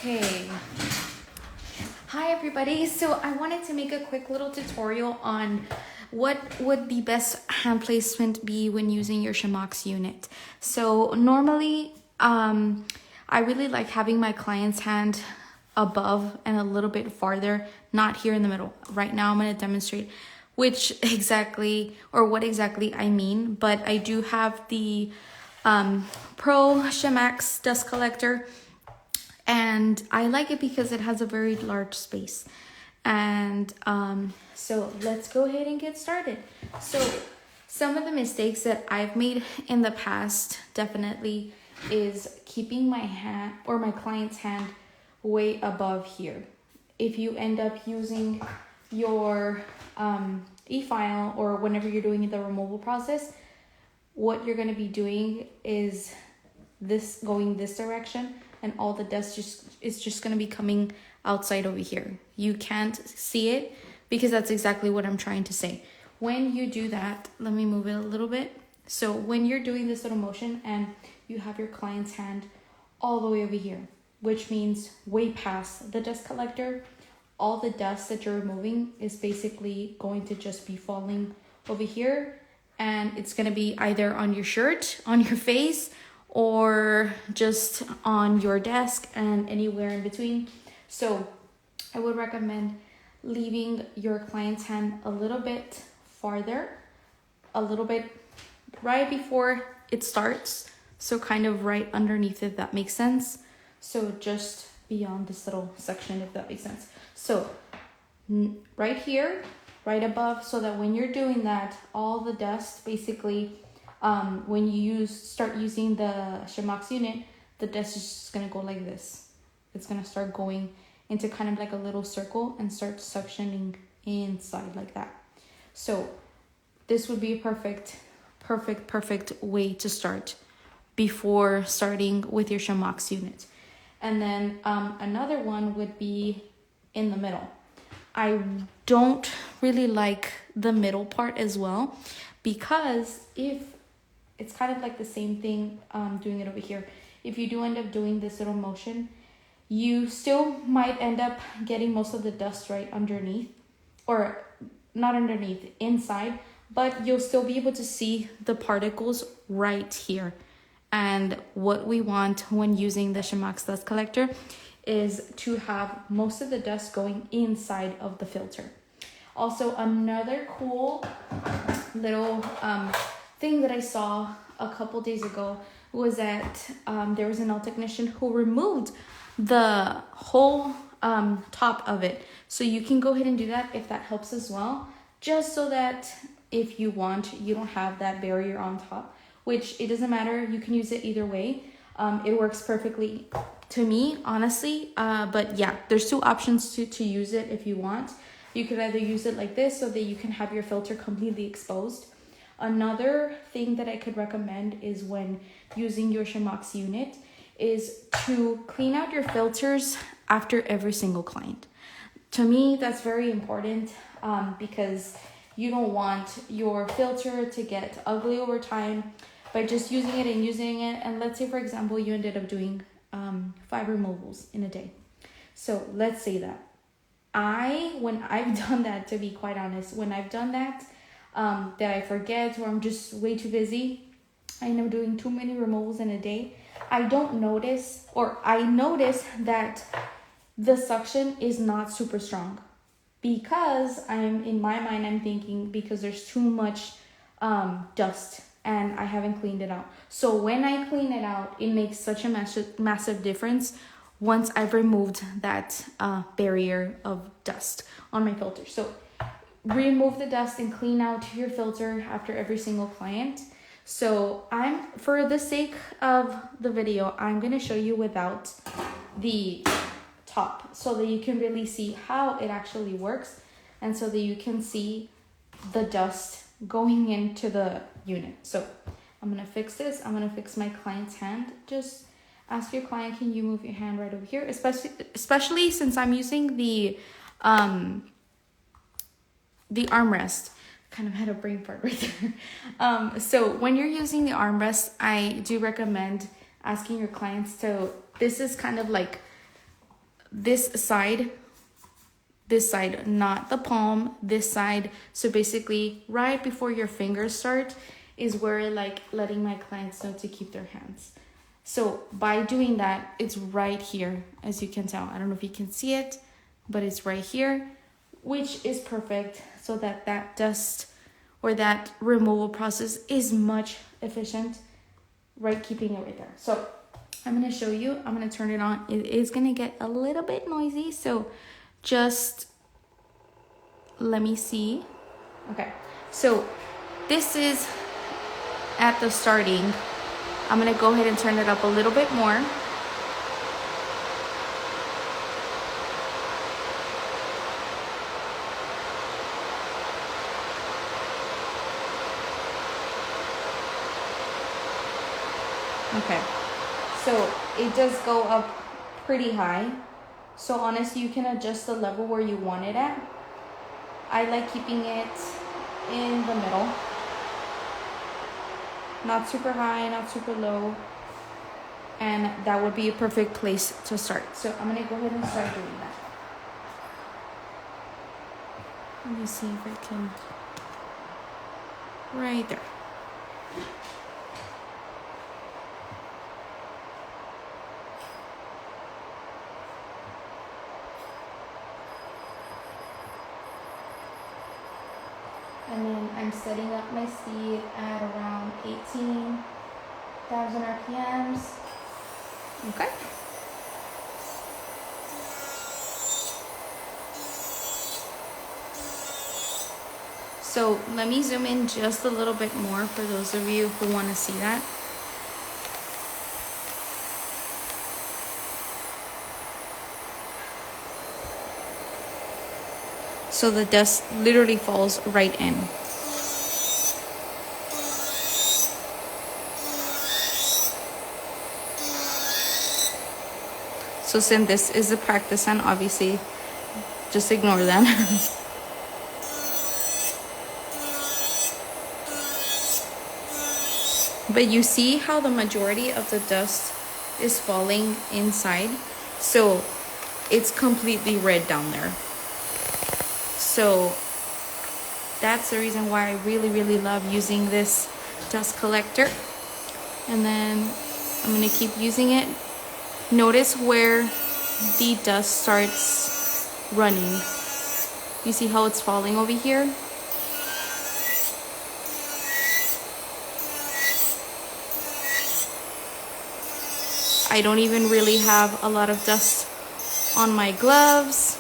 Okay. Hi everybody. So I wanted to make a quick little tutorial on what would the best hand placement be when using your SheMax unit. So normally, I really like having my client's hand above and a little bit farther, not here in the middle. Right now I'm going to demonstrate what exactly I mean, but I do have the Pro SheMax dust collector. And I like it because it has a very large space. And so let's go ahead and get started. So some of the mistakes that I've made in the past definitely is keeping my hand or my client's hand way above here. If you end up using your e-file or whenever you're doing the removal process, what you're going to be doing is going this direction, and all the dust is just going to be coming outside over here. You can't see it because that's exactly what I'm trying to say. When you do that, let me move it a little bit. So when you're doing this little motion and you have your client's hand all the way over here, which means way past the dust collector, all the dust that you're removing is basically going to just be falling over here, and it's going to be either on your shirt, on your face, or just on your desk and anywhere in between. So I would recommend leaving your client's hand a little bit farther, a little bit right before it starts. So kind of right underneath, if that makes sense. So just beyond this little section, if that makes sense. So right here, right above, so that when you're doing that, all the dust basically, when you start using the SheMax unit, the dust is just going to go like this. It's going to start going into kind of like a little circle and start suctioning inside like that. So this would be a perfect way to start before starting with your SheMax unit. And then another one would be in the middle. I don't really like the middle part as well, because if it's kind of like the same thing doing it over here. If you do end up doing this little motion, you still might end up getting most of the dust right underneath, or not underneath, inside, but you'll still be able to see the particles right here. And what we want when using the SheMax dust collector is to have most of the dust going inside of the filter. Also, another cool little thing that I saw a couple days ago was that there was an nail technician who removed the whole top of it. So you can go ahead and do that if that helps as well, just so that if you want, you don't have that barrier on top, which it doesn't matter. You can use it either way. It works perfectly to me, honestly. But yeah, there's two options to use it if you want. You could either use it like this so that you can have your filter completely exposed. Another thing that I could recommend is when using your SheMax unit is to clean out your filters after every single client. To me, that's very important because you don't want your filter to get ugly over time by just using it. And let's say, for example, you ended up doing 5 removals in a day. So let's say that when I've done that, to be quite honest, when I've done that, that I forget, or I'm just way too busy, I end up doing too many removals in a day, I notice that the suction is not super strong, because in my mind, I'm thinking because there's too much dust and I haven't cleaned it out. So when I clean it out, it makes such a massive difference once I've removed that barrier of dust on my filter. So remove the dust and clean out your filter after every single client. So for the sake of the video, I'm going to show you without the top so that you can really see how it actually works, and so that you can see the dust going into the unit. So I'm going to fix this. I'm going to fix my client's hand. Just ask your client, can you move your hand right over here? Especially since I'm using the armrest. Kind of had a brain fart right there. So when you're using the armrest, I do recommend asking your clients to, this is kind of like this side, not the palm, this side. So basically right before your fingers start is where I like letting my clients know to keep their hands. So by doing that, it's right here, as you can tell. I don't know if you can see it, but it's right here, which is perfect so that that dust or that removal process is much efficient, right? Keeping it right there. So I'm gonna show you, I'm gonna turn it on. It is gonna get a little bit noisy, so just let me see. Okay, so this is at the starting. I'm gonna go ahead and turn it up a little bit more. Okay, so it does go up pretty high. So honestly, you can adjust the level where you want it at. I like keeping it in the middle. Not super high, not super low. And that would be a perfect place to start. So I'm gonna go ahead and start doing that. Let me see if I can, right there. And then I'm setting up my speed at around 18,000 RPMs. Okay. So let me zoom in just a little bit more for those of you who want to see that. So the dust literally falls right in. So since this is a practice and obviously just ignore them. But you see how the majority of the dust is falling inside? So it's completely red down there. So that's the reason why I really love using this dust collector. And then I'm gonna keep using it. Notice where the dust starts running. You see how it's falling over here? I don't even really have a lot of dust on my gloves.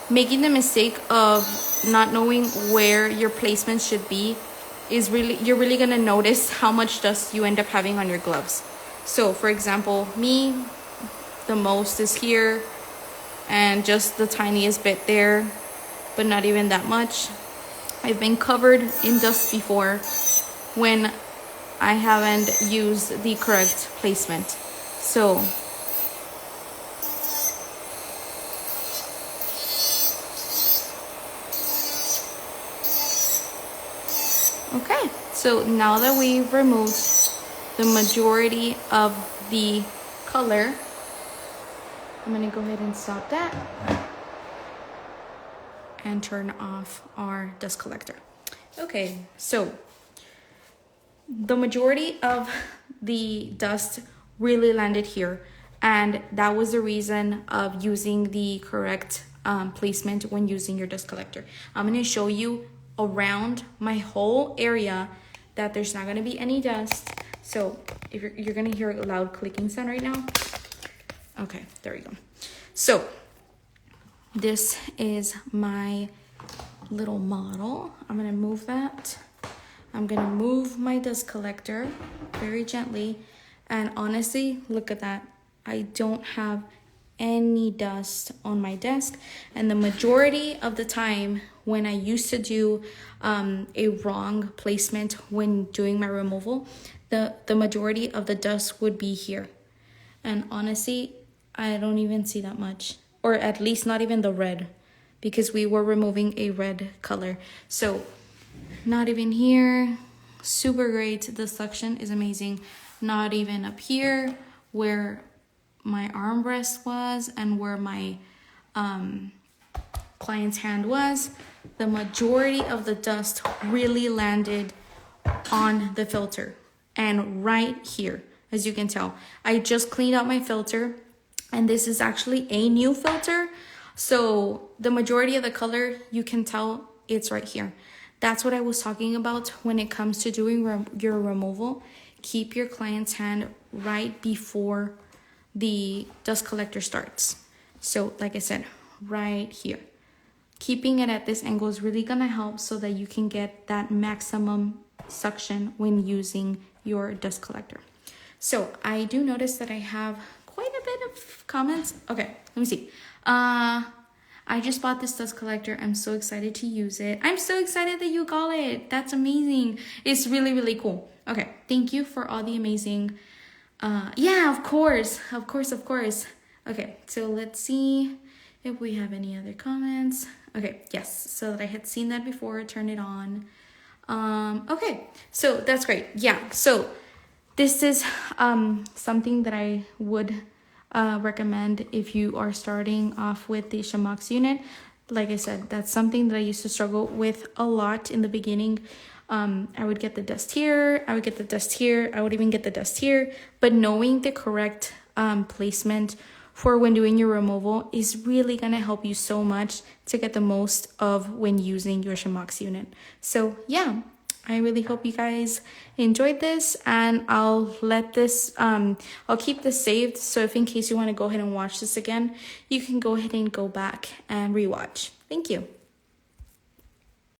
Making the mistake of not knowing where your placement should be is you're really gonna notice how much dust you end up having on your gloves. So for example, me, the most is here and just the tiniest bit there, but not even that much. I've been covered in dust before when I haven't used the correct placement. So okay, so now that we've removed the majority of the color, I'm gonna go ahead and stop that and turn off our dust collector. Okay, so the majority of the dust really landed here, and that was the reason of using the correct placement when using your dust collector. I'm gonna show you around my whole area that there's not gonna be any dust. So if you're gonna hear a loud clicking sound right now. Okay, there we go. So this is my little model. I'm gonna move that. I'm gonna move my dust collector very gently. And honestly, look at that. I don't have any dust on my desk. And the majority of the time when I used to do a wrong placement when doing my removal, the majority of the dust would be here. And honestly, I don't even see that much, or at least not even the red, because we were removing a red color. So not even here. Super great. The suction is amazing. Not even up here where armrest was and where my client's hand was, the majority of the dust really landed on the filter and right here. As you can tell, I just cleaned out my filter, and this is actually a new filter. So the majority of the color, you can tell it's right here. That's what I was talking about when it comes to doing your removal. Keep your client's hand right before the dust collector starts. So like I said, right here. Keeping it at this angle is really gonna help so that you can get that maximum suction when using your dust collector. So I do notice that I have quite a bit of comments. Okay, let me see. I just bought this dust collector. I'm so excited to use it. I'm so excited that you got it. That's amazing. It's really, really cool. Okay, thank you for all the amazing, yeah, of course. Okay, so let's see if we have any other comments. Okay, yes, so that I had seen that before, turn it on. Okay, so that's great. Yeah, so this is something that I would recommend if you are starting off with the SheMax unit. Like I said, that's something that I used to struggle with a lot in the beginning. I would get the dust here, I would get the dust here, I would even get the dust here, but knowing the correct placement for when doing your removal is really going to help you so much to get the most of when using your SheMax unit. So yeah, I really hope you guys enjoyed this, and I'll let this, I'll keep this saved. So if in case you want to go ahead and watch this again, you can go ahead and go back and rewatch. Thank you.